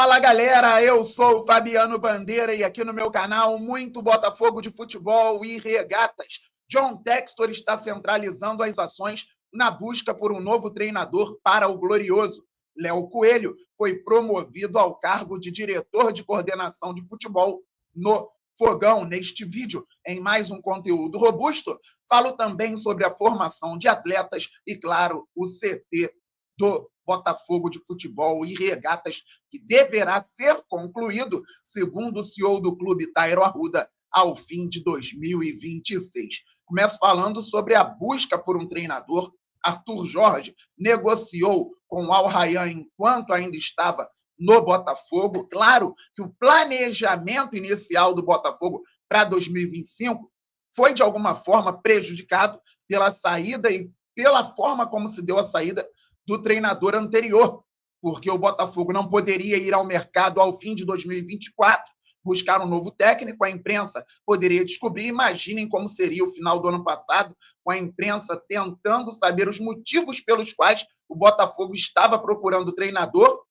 Fala galera, eu sou o Fabiano Bandeira e aqui no meu canal muito Botafogo de futebol e regatas. John Textor está centralizando as ações na busca por um novo treinador para o Glorioso. Léo Coelho foi promovido ao cargo de diretor de coordenação de futebol no Fogão. Neste vídeo, em mais um conteúdo robusto, falo também sobre a formação de atletas e, claro, o CT do Botafogo de futebol e regatas, que deverá ser concluído, segundo o CEO do clube, Tairo Arruda, ao fim de 2026. Começo falando sobre a busca por um treinador. Arthur Jorge negociou com o Al Rayyan enquanto ainda estava no Botafogo. Claro que o planejamento inicial do Botafogo para 2025 foi, de alguma forma, prejudicado pela saída e pela forma como se deu a saída do treinador anterior, porque o Botafogo não poderia ir ao mercado ao fim de 2024, buscar um novo técnico, a imprensa poderia descobrir. Imaginem como seria o final do ano passado, com a imprensa tentando saber os motivos pelos quais o Botafogo estava procurando o treinador,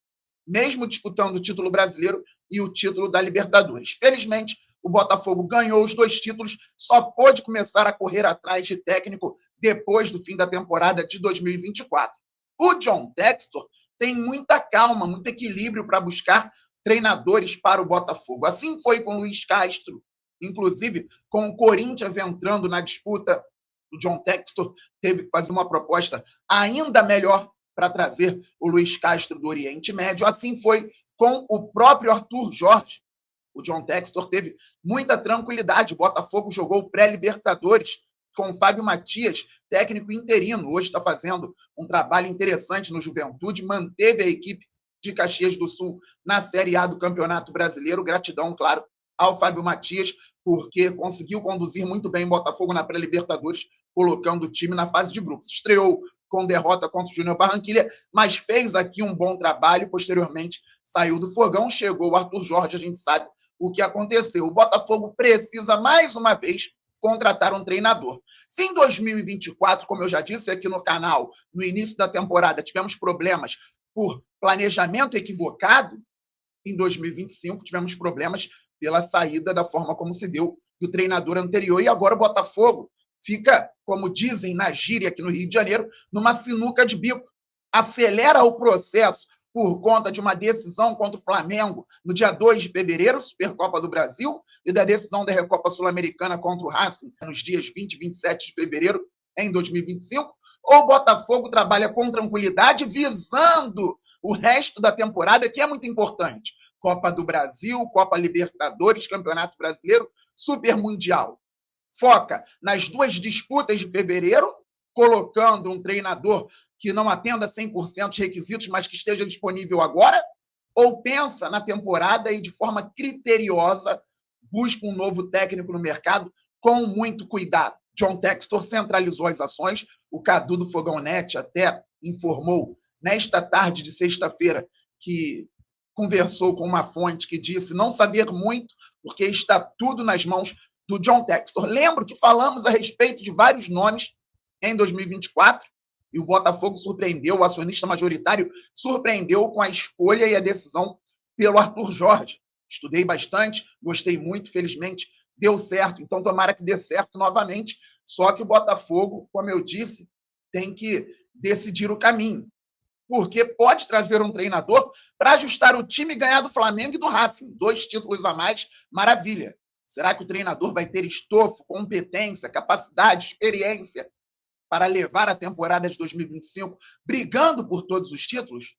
mesmo disputando o título brasileiro e o título da Libertadores. Felizmente, o Botafogo ganhou os dois títulos, só pôde começar a correr atrás de técnico depois do fim da temporada de 2024. O John Textor tem muita calma, muito equilíbrio para buscar treinadores para o Botafogo. Assim foi com o Luiz Castro, inclusive com o Corinthians entrando na disputa. O John Textor teve que fazer uma proposta ainda melhor para trazer o Luiz Castro do Oriente Médio. Assim foi com o próprio Arthur Jorge. O John Textor teve muita tranquilidade. O Botafogo jogou pré-Libertadores com o Fábio Matias, técnico interino. Hoje está fazendo um trabalho interessante no Juventude, manteve a equipe de Caxias do Sul na Série A do Campeonato Brasileiro. Gratidão, claro, ao Fábio Matias, porque conseguiu conduzir muito bem o Botafogo na pré-Libertadores, colocando o time na fase de grupos. Estreou com derrota contra o Júnior Barranquilla, mas fez aqui um bom trabalho. Posteriormente, saiu do Fogão, chegou o Arthur Jorge, a gente sabe o que aconteceu. O Botafogo precisa, mais uma vez, contratar um treinador. Se em 2024, como eu já disse aqui no canal, no início da temporada, tivemos problemas por planejamento equivocado, em 2025 tivemos problemas pela saída da forma como se deu do treinador anterior. E agora o Botafogo fica, como dizem na gíria aqui no Rio de Janeiro, numa sinuca de bico. Acelera o processo por conta de uma decisão contra o Flamengo no dia 2 de fevereiro, Supercopa do Brasil, e da decisão da Recopa Sul-Americana contra o Racing nos dias 20 e 27 de fevereiro em 2025, ou o Botafogo trabalha com tranquilidade, visando o resto da temporada, que é muito importante. Copa do Brasil, Copa Libertadores, Campeonato Brasileiro, Super Mundial. Foca nas duas disputas de fevereiro, colocando um treinador que não atenda 100% os requisitos, mas que esteja disponível agora, ou pensa na temporada e, de forma criteriosa, busca um novo técnico no mercado com muito cuidado. John Textor centralizou as ações. O Cadu do Fogão Net até informou nesta tarde de sexta-feira que conversou com uma fonte que disse não saber muito, porque está tudo nas mãos do John Textor. Lembro que falamos a respeito de vários nomes em 2024 e o Botafogo surpreendeu, o acionista majoritário surpreendeu com a escolha e a decisão pelo Arthur Jorge. Estudei bastante, gostei muito, felizmente deu certo, então tomara que dê certo novamente, só que o Botafogo, como eu disse, tem que decidir o caminho, porque pode trazer um treinador para ajustar o time e ganhar do Flamengo e do Racing, 2 títulos a mais, maravilha. Será que o treinador vai ter estofo, competência, capacidade, experiência para levar a temporada de 2025 brigando por todos os títulos?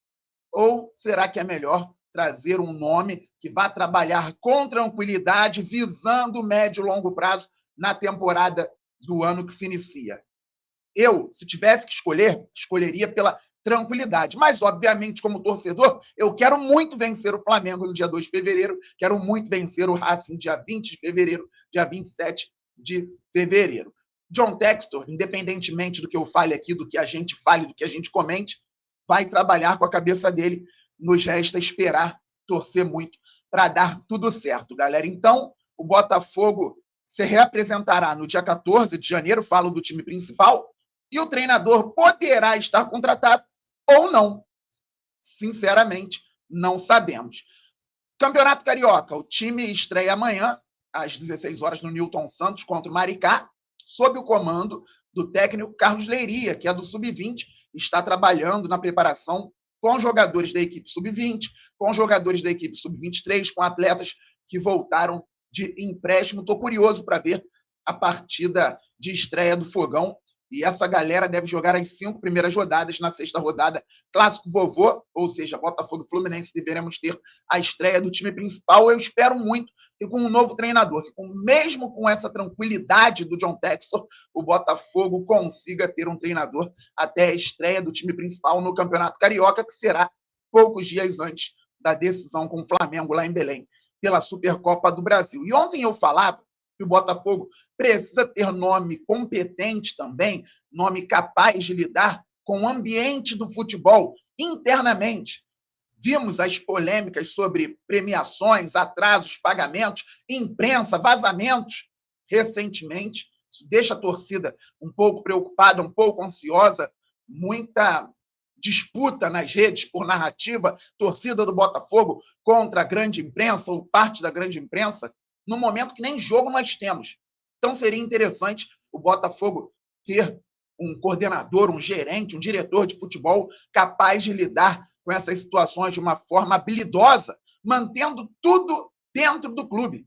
Ou será que é melhor trazer um nome que vá trabalhar com tranquilidade, visando médio e longo prazo na temporada do ano que se inicia? Eu, se tivesse que escolher, escolheria pela tranquilidade. Mas, obviamente, como torcedor, eu quero muito vencer o Flamengo no dia 2 de fevereiro, quero muito vencer o Racing dia 20 de fevereiro, dia 27 de fevereiro. John Textor, independentemente do que eu fale aqui, do que a gente fale, do que a gente comente, vai trabalhar com a cabeça dele. Nos resta esperar, torcer muito para dar tudo certo, galera. Então, o Botafogo se reapresentará no dia 14 de janeiro, falo do time principal, e o treinador poderá estar contratado ou não. Sinceramente, não sabemos. Campeonato Carioca, o time estreia amanhã, às 16 horas, no Newton Santos, contra o Maricá, sob o comando do técnico Carlos Leiria, que é do Sub-20, está trabalhando na preparação com jogadores da equipe Sub-20, com jogadores da equipe Sub-23, com atletas que voltaram de empréstimo. Estou curioso para ver a partida de estreia do Fogão. E essa galera deve jogar as 5 primeiras rodadas. Na 6ª rodada, clássico vovô, ou seja, Botafogo e Fluminense, deveremos ter a estreia do time principal. Eu espero muito que com um novo treinador, que mesmo com essa tranquilidade do John Textor, o Botafogo consiga ter um treinador até a estreia do time principal no Campeonato Carioca, que será poucos dias antes da decisão com o Flamengo lá em Belém, pela Supercopa do Brasil. E ontem eu falava que o Botafogo precisa ter nome competente também, nome capaz de lidar com o ambiente do futebol internamente. Vimos as polêmicas sobre premiações, atrasos, pagamentos, imprensa, vazamentos recentemente. Isso deixa a torcida um pouco preocupada, um pouco ansiosa, muita disputa nas redes por narrativa, torcida do Botafogo contra a grande imprensa ou parte da grande imprensa, no momento que nem jogo nós temos. Então seria interessante o Botafogo ter um coordenador, um gerente, um diretor de futebol capaz de lidar com essas situações de uma forma habilidosa, mantendo tudo dentro do clube.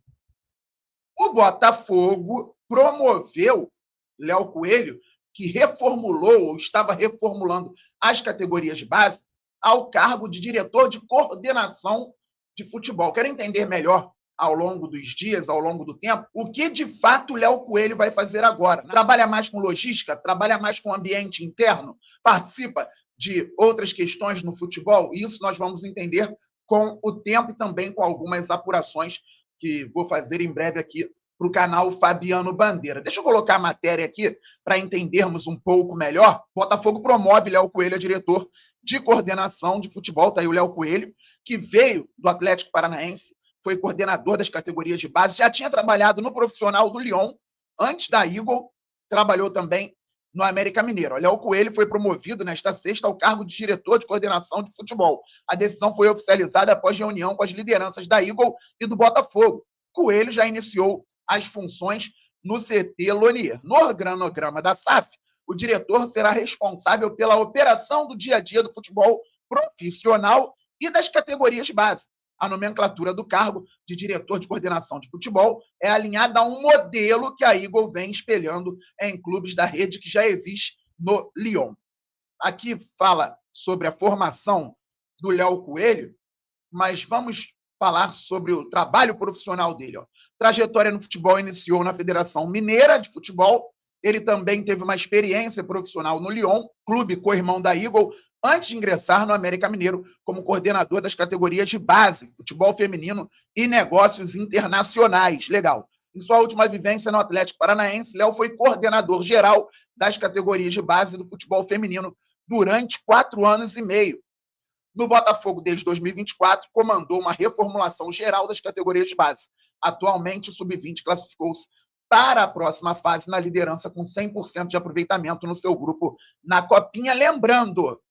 O Botafogo promoveu Léo Coelho, que reformulou ou estava reformulando as categorias de base, ao cargo de diretor de coordenação de futebol. Quero entender melhor, ao longo dos dias, ao longo do tempo, o que de fato o Léo Coelho vai fazer agora. Trabalha mais com logística? Trabalha mais com ambiente interno? Participa de outras questões no futebol? Isso nós vamos entender com o tempo e também com algumas apurações que vou fazer em breve aqui para o canal Fabiano Bandeira. Deixa eu colocar a matéria aqui para entendermos um pouco melhor. Botafogo promove Léo Coelho a diretor de coordenação de futebol. Está aí o Léo Coelho, que veio do Atlético Paranaense, foi coordenador das categorias de base, já tinha trabalhado no profissional do Lyon, antes da Eagle, trabalhou também no América Mineiro. Léo Coelho foi promovido nesta sexta ao cargo de diretor de coordenação de futebol. A decisão foi oficializada após reunião com as lideranças da Eagle e do Botafogo. Coelho já iniciou as funções no CT Lonier. No organograma da SAF, o diretor será responsável pela operação do dia a dia do futebol profissional e das categorias de base. A nomenclatura do cargo de diretor de coordenação de futebol é alinhada a um modelo que a Eagle vem espelhando em clubes da rede que já existe no Lyon. Aqui fala sobre a formação do Léo Coelho, mas vamos falar sobre o trabalho profissional dele. Trajetória no futebol iniciou na Federação Mineira de Futebol. Ele também teve uma experiência profissional no Lyon, clube co-irmão da Eagle, antes de ingressar no América Mineiro como coordenador das categorias de base, futebol feminino e negócios internacionais. Legal. Em sua última vivência no Atlético Paranaense, Léo foi coordenador geral das categorias de base do futebol feminino durante 4 anos e meio. No Botafogo, desde 2024, comandou uma reformulação geral das categorias de base. Atualmente, o Sub-20 classificou-se para a próxima fase na liderança com 100% de aproveitamento no seu grupo na Copinha. Lembrando,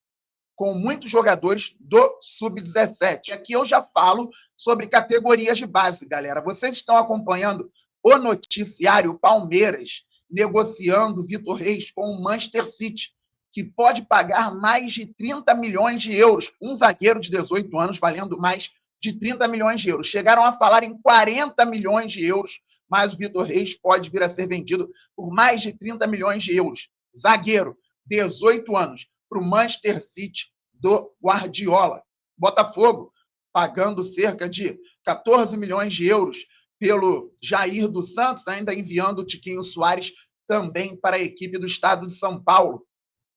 com muitos jogadores do Sub-17. Aqui eu já falo sobre categorias de base, galera. Vocês estão acompanhando o noticiário Palmeiras negociando Vitor Reis com o Manchester City, que pode pagar mais de 30 milhões de euros. Um zagueiro de 18 anos valendo mais de 30 milhões de euros. Chegaram a falar em 40 milhões de euros, mas o Vitor Reis pode vir a ser vendido por mais de 30 milhões de euros. Zagueiro, 18 anos, para o Manchester City do Guardiola. Botafogo, pagando cerca de 14 milhões de euros pelo Jair dos Santos, ainda enviando o Tiquinho Soares também para a equipe do estado de São Paulo.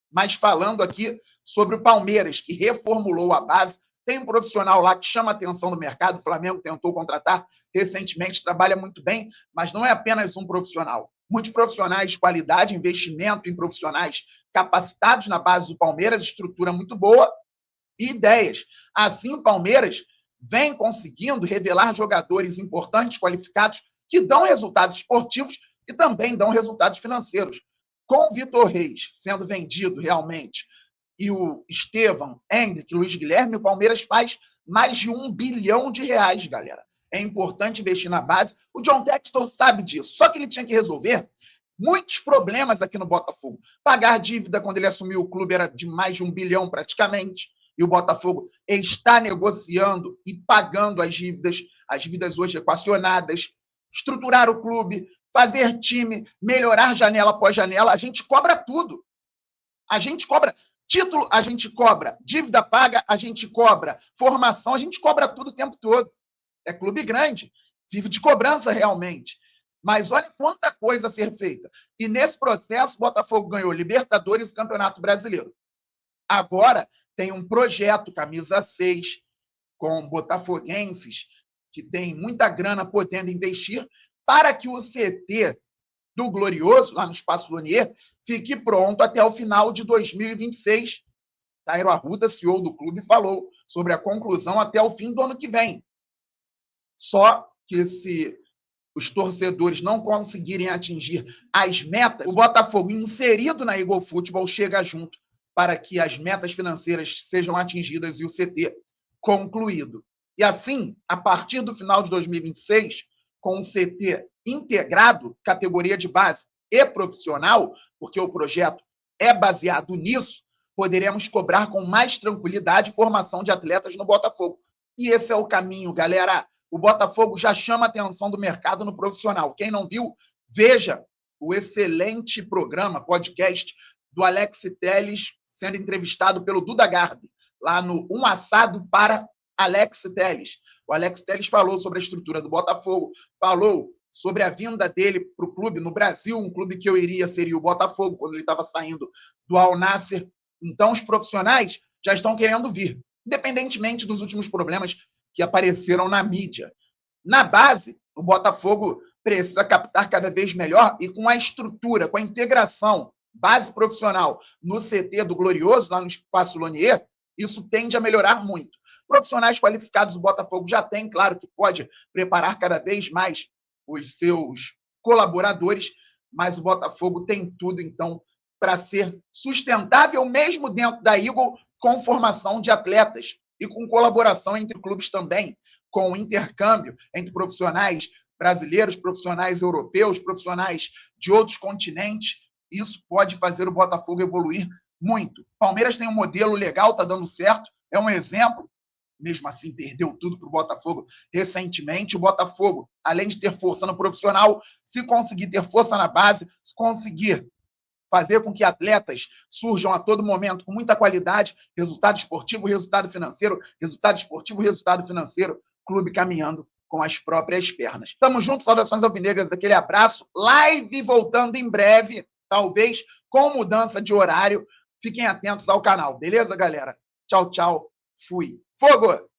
Mas falando aqui sobre o Palmeiras, que reformulou a base, tem um profissional lá que chama a atenção do mercado, o Flamengo tentou contratar recentemente, trabalha muito bem, mas não é apenas um profissional. Muitos profissionais de qualidade, investimento em profissionais capacitados na base do Palmeiras, estrutura muito boa e ideias. Assim, o Palmeiras vem conseguindo revelar jogadores importantes, qualificados, que dão resultados esportivos e também dão resultados financeiros. Com o Vitor Reis sendo vendido realmente e o Estevão, Hendrick, Luiz Guilherme, o Palmeiras faz mais de R$1 bilhão, galera. É importante investir na base. O John Textor sabe disso, só que ele tinha que resolver muitos problemas aqui no Botafogo. Pagar dívida quando ele assumiu o clube era de mais de R$1 bilhão praticamente, e o Botafogo está negociando e pagando as dívidas hoje equacionadas, estruturar o clube, fazer time, melhorar janela após janela. A gente cobra tudo. A gente cobra título, a gente cobra dívida paga, a gente cobra formação, a gente cobra tudo o tempo todo. É clube grande, vive de cobrança realmente. Mas olha quanta coisa a ser feita. E nesse processo, o Botafogo ganhou Libertadores e Campeonato Brasileiro. Agora tem um projeto, camisa 6, com botafoguenses que tem muita grana podendo investir para que o CT do Glorioso, lá no Espaço Lonier, fique pronto até o final de 2026. Tairo Arruda, CEO do clube, falou sobre a conclusão até o fim do ano que vem. Só que se os torcedores não conseguirem atingir as metas, o Botafogo, inserido na Eagle Football, chega junto para que as metas financeiras sejam atingidas e o CT concluído. E assim, a partir do final de 2026, com o CT integrado, categoria de base e profissional, porque o projeto é baseado nisso, poderemos cobrar com mais tranquilidade formação de atletas no Botafogo. E esse é o caminho, galera. O Botafogo já chama a atenção do mercado no profissional. Quem não viu, veja o excelente programa, podcast, do Alex Telles, sendo entrevistado pelo Duda Garbi, lá no Um Assado para Alex Telles. O Alex Telles falou sobre a estrutura do Botafogo, falou sobre a vinda dele para o clube no Brasil, um clube que eu iria seria o Botafogo, quando ele estava saindo do Al Nassr. Então, os profissionais já estão querendo vir, independentemente dos últimos problemas que apareceram na mídia. Na base, o Botafogo precisa captar cada vez melhor e com a estrutura, com a integração base profissional no CT do Glorioso, lá no Espaço Lonier, isso tende a melhorar muito. Profissionais qualificados o Botafogo já tem, claro que pode preparar cada vez mais os seus colaboradores, mas o Botafogo tem tudo, então, para ser sustentável, mesmo dentro da Eagle, com formação de atletas e com colaboração entre clubes também, com intercâmbio entre profissionais brasileiros, profissionais europeus, profissionais de outros continentes. Isso pode fazer o Botafogo evoluir muito. Palmeiras tem um modelo legal, está dando certo, é um exemplo. Mesmo assim, perdeu tudo para o Botafogo recentemente. O Botafogo, além de ter força no profissional, se conseguir ter força na base, se conseguir fazer com que atletas surjam a todo momento com muita qualidade, resultado esportivo, resultado financeiro, resultado esportivo, resultado financeiro, clube caminhando com as próprias pernas. Tamo junto, saudações alvinegras, aquele abraço. Live voltando em breve, talvez com mudança de horário. Fiquem atentos ao canal, beleza, galera? Tchau, tchau. Fui. Fogo!